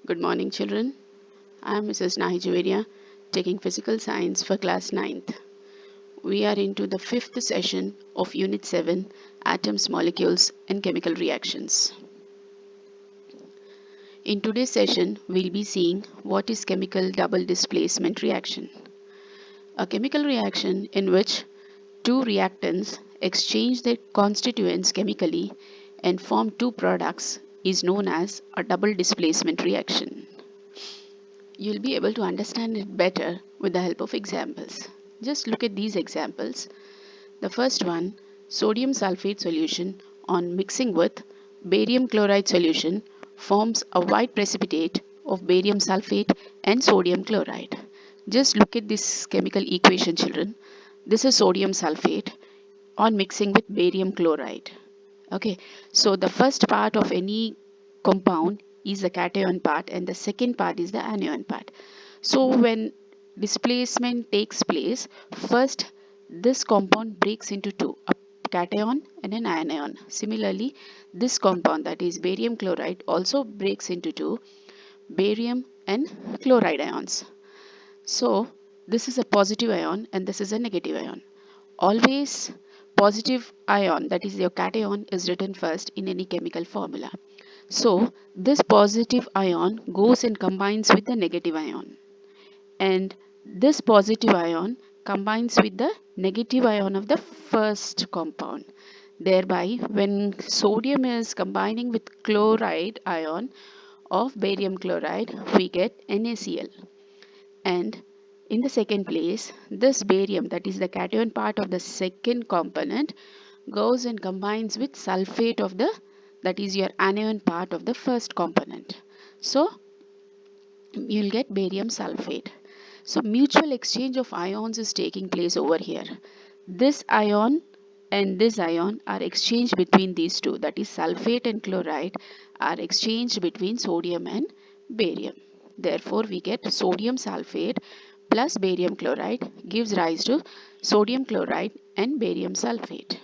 Good morning, children. I am Mrs. Nahi Javeria, taking Physical Science for class 9th. We are into the 5th session of Unit 7, Atoms, Molecules and Chemical Reactions. In today's session, we'll be seeing what is chemical double displacement reaction. A chemical reaction in which two reactants exchange their constituents chemically and form two products is known as a double displacement reaction. You'll be able to understand it better with the help of examples. Just look at these examples. The first one, sodium sulfate solution on mixing with barium chloride solution forms a white precipitate of barium sulfate and sodium chloride. Just look at this chemical equation, children. This is sodium sulfate on mixing with barium chloride. Okay, so the first part of any compound is the cation part and the second part is the anion part. So when displacement takes place, first this compound breaks into two, a cation and an anion. Similarly, this compound, that is barium chloride, also breaks into two, barium and chloride ions. So this is a positive ion and this is a negative ion. Always positive ion, that is your cation, is written first in any chemical formula. So this positive ion goes and combines with the negative ion, and this positive ion combines with the negative ion of the first compound. Thereby, when sodium is combining with chloride ion of barium chloride, we get NaCl. And in the second place, this barium, that is the cation part of the second component, goes and combines with sulfate of the, that is your anion part of the first component. So you'll get barium sulfate. So mutual exchange of ions is taking place over here. This ion and this ion are exchanged between these two, that is sulfate and chloride are exchanged between sodium and barium. Therefore we get sodium sulfate plus barium chloride gives rise to sodium chloride and barium sulfate.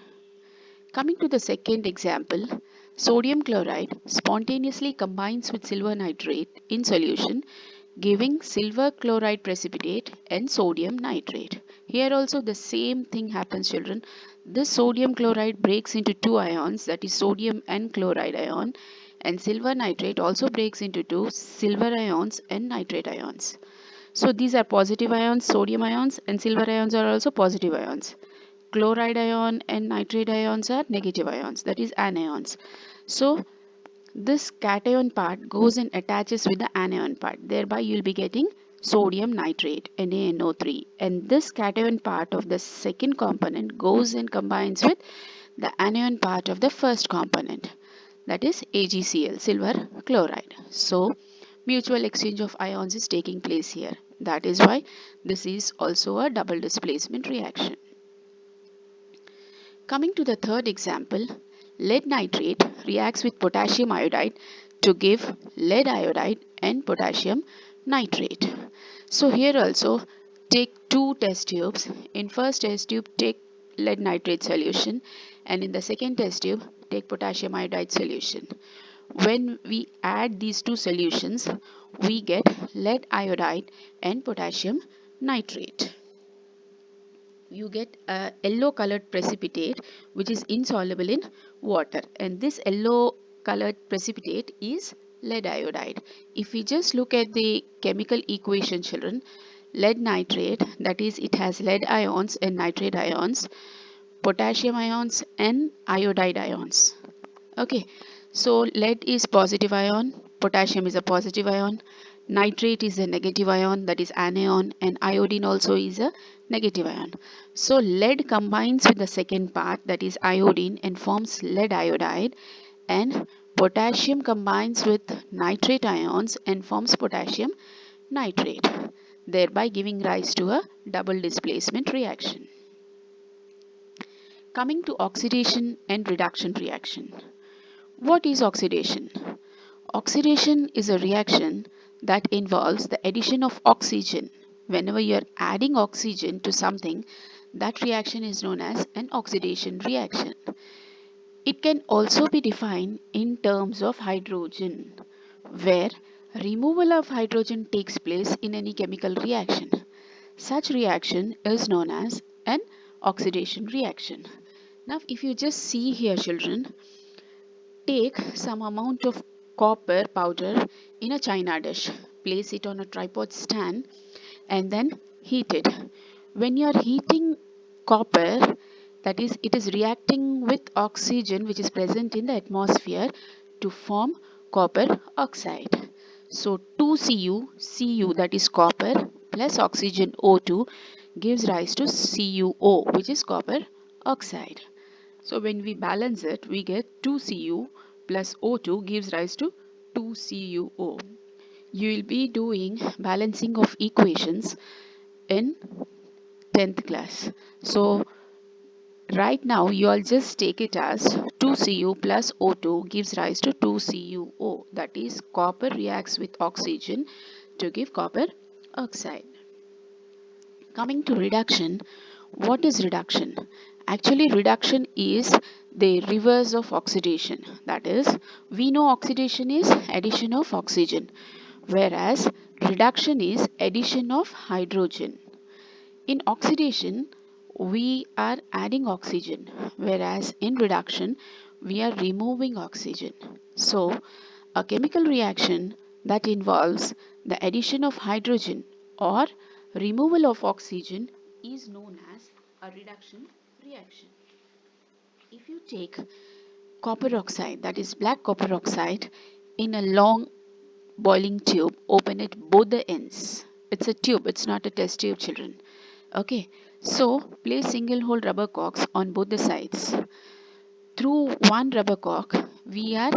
Coming to the second example, sodium chloride spontaneously combines with silver nitrate in solution, giving silver chloride precipitate and sodium nitrate. Here also the same thing happens, children. This sodium chloride breaks into two ions, that is sodium and chloride ion, and silver nitrate also breaks into two, silver ions and nitrate ions. So these are positive ions, sodium ions, and silver ions are also positive ions. Chloride ion and nitrate ions are negative ions, that is anions. So this cation part goes and attaches with the anion part. Thereby you will be getting sodium nitrate, NaNO3. And this cation part of the second component goes and combines with the anion part of the first component, that is AgCl, silver chloride. So mutual exchange of ions is taking place here. That is why this is also a double displacement reaction. Coming to the third example, lead nitrate reacts with potassium iodide to give lead iodide and potassium nitrate. So here also take two test tubes. In first test tube take lead nitrate solution and in the second test tube take potassium iodide solution. When we add these two solutions, we get lead iodide and potassium nitrate. You get a yellow colored precipitate which is insoluble in water, and this yellow colored precipitate is lead iodide. If we just look at the chemical equation, children, lead nitrate, that is it has lead ions and nitrate ions, potassium ions and iodide ions. Okay, so lead is positive ion, potassium is a positive ion, nitrate is a negative ion, that is anion, and iodine also is a negative ion. So lead combines with the second part, that is iodine, and forms lead iodide, and potassium combines with nitrate ions and forms potassium nitrate, thereby giving rise to a double displacement reaction. Coming to oxidation and reduction reaction. What is oxidation? Oxidation is a reaction that involves the addition of oxygen. Whenever you are adding oxygen to something, that reaction is known as an oxidation reaction. It can also be defined in terms of hydrogen, where Removal of hydrogen takes place in any chemical reaction. Such reaction is known as an oxidation reaction. Now, if you just see here, children, take some amount of copper powder in a china dish, place it on a tripod stand, and then heat it. When you are heating copper, that is, it is reacting with oxygen which is present in the atmosphere to form copper oxide. So 2Cu, that is copper, plus oxygen O2 gives rise to CuO, which is copper oxide. So when we balance it, we get 2Cu plus O2 gives rise to 2CuO. You will be doing balancing of equations in 10th class. So right now you all just take it as 2Cu plus O2 gives rise to 2CuO. That is, copper reacts with oxygen to give copper oxide. Coming to reduction, what is reduction? Actually, reduction is the reverse of oxidation. That is, we know oxidation is addition of oxygen, whereas reduction is addition of hydrogen. In oxidation, we are adding oxygen, whereas in reduction, we are removing oxygen. So, a chemical reaction that involves the addition of hydrogen or removal of oxygen is known as a reduction reaction. If you take copper oxide, that is black copper oxide, in a long boiling tube, open it both the ends. It's a tube, it's not a test tube, children. Okay, so place single hole rubber cocks on both the sides. Through one rubber cock, we are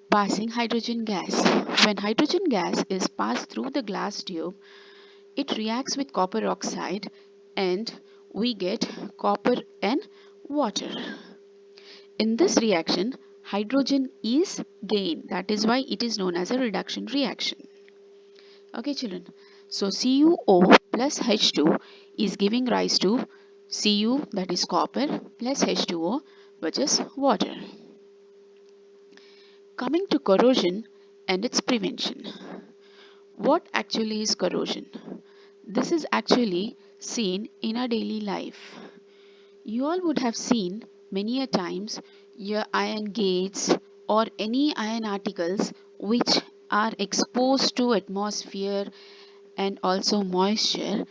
passing hydrogen gas. When hydrogen gas is passed through the glass tube, it reacts with copper oxide and we get copper and water. In this reaction, hydrogen is gained. That is why it is known as a reduction reaction. Okay, children. So CuO plus H2 is giving rise to Cu, that is copper, plus H2O, which is water. Coming to corrosion and its prevention. What actually is corrosion? This is actually seen in our daily life. You all would have seen many a times your iron gates or any iron articles which are exposed to atmosphere and also moisture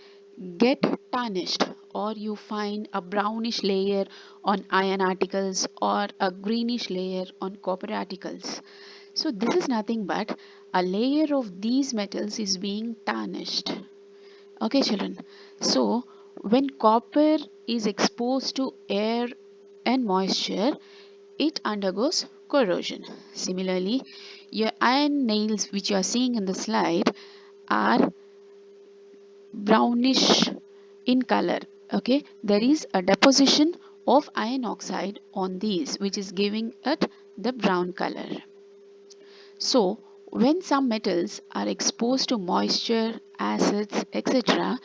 get tarnished, or you find a brownish layer on iron articles or a greenish layer on copper articles. So this is nothing but a layer of these metals is being tarnished. Okay, children. So when copper is exposed to air and moisture, it undergoes corrosion. Similarly, your iron nails which you are seeing in the slide are brownish in color. Okay, there is a deposition of iron oxide on these which is giving it the brown color. So when some metals are exposed to moisture, acids, etc.,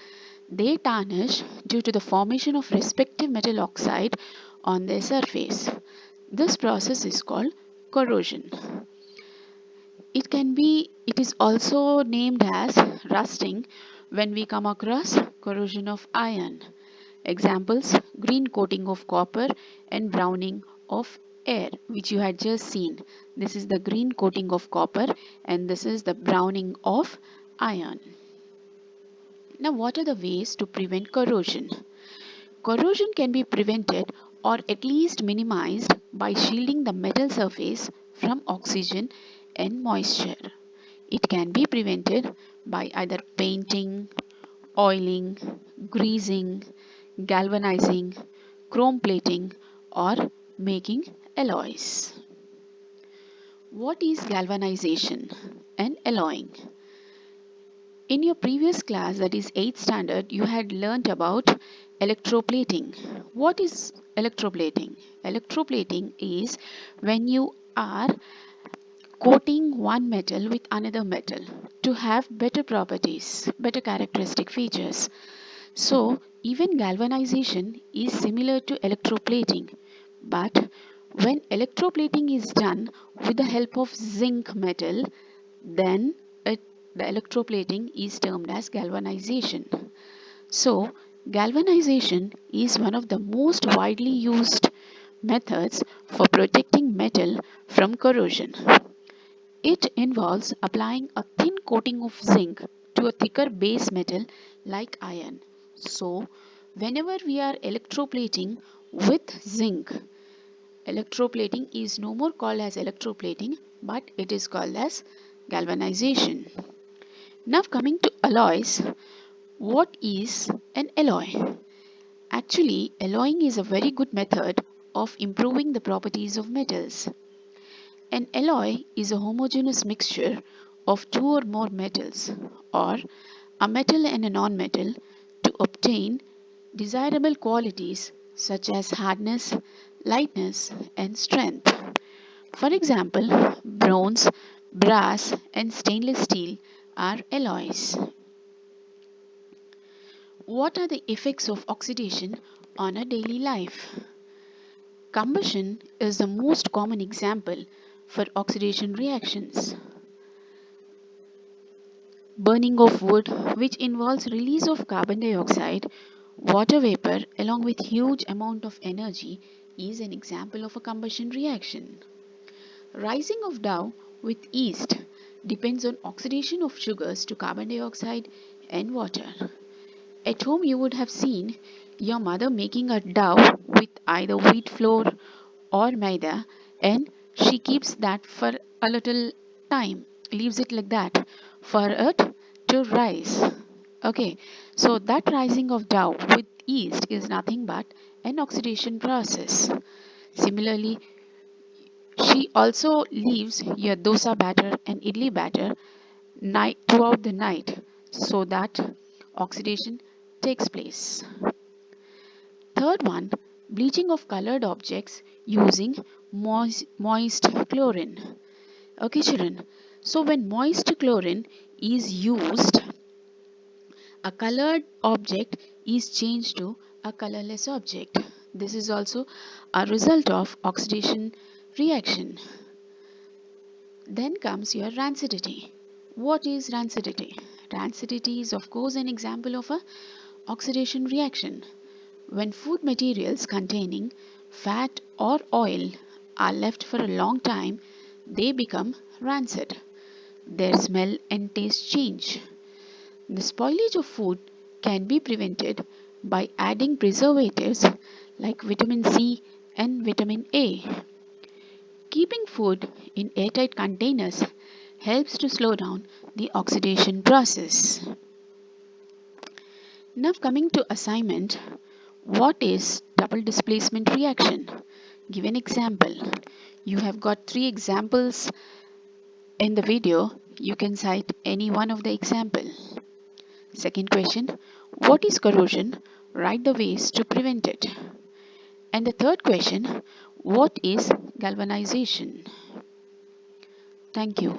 they tarnish due to the formation of respective metal oxide on their surface. This process is called corrosion. It is also named as rusting when we come across corrosion of iron. Examples: green coating of copper and browning of air, which you had just seen. This is the green coating of copper and this is the browning of iron. Now, what are the ways to prevent corrosion? Corrosion can be prevented or at least minimized by shielding the metal surface from oxygen and moisture. It can be prevented by either painting, oiling, greasing, galvanizing, chrome plating, or making alloys. What is galvanization and alloying? In your previous class, that is 8th standard, you had learnt about electroplating. What is electroplating? Electroplating is when you are coating one metal with another metal to have better properties, better characteristic features. So, even galvanization is similar to electroplating, but when electroplating is done with the help of zinc metal, then it the electroplating is termed as galvanization. So, galvanization is one of the most widely used methods for protecting metal from corrosion. It involves applying a thin coating of zinc to a thicker base metal like iron. So, whenever we are electroplating with zinc, electroplating is no more called as electroplating, but it is called as galvanization. Now coming to alloys, what is an alloy? Actually, alloying is a very good method of improving the properties of metals. An alloy is a homogeneous mixture of two or more metals or a metal and a non-metal to obtain desirable qualities such as hardness, lightness and strength. For example, bronze, brass and stainless steel are alloys. What are the effects of oxidation on a daily life? Combustion is the most common example for oxidation reactions. Burning of wood, which involves release of carbon dioxide, water vapor along with huge amount of energy, is an example of a combustion reaction. Rising of dough with yeast depends on oxidation of sugars to carbon dioxide and water. At home, you would have seen your mother making a dough with either wheat flour or maida, and she keeps that for a little time, leaves it like that for it to rise. Okay, so that rising of dough with yeast is nothing but an oxidation process. Similarly, she also leaves your dosa batter and idli batter night throughout the night so that oxidation takes place. Third one, bleaching of colored objects using moist chlorine. Okay, children. So when moist chlorine is used, a colored object is changed to a colorless object. This is also a result of oxidation reaction. Then comes your rancidity. What is rancidity? Rancidity is of course an example of a oxidation reaction. When food materials containing fat or oil are left for a long time, they become rancid. Their smell and taste change. The spoilage of food can be prevented by adding preservatives like vitamin C and vitamin A. Keeping food in airtight containers helps to slow down the oxidation process. Now coming to assignment, what is double displacement reaction? Give an example. You have got three examples in the video. You can cite any one of the example. Second question, what is corrosion? Write the ways to prevent it. And the third question, what is galvanization? Thank you.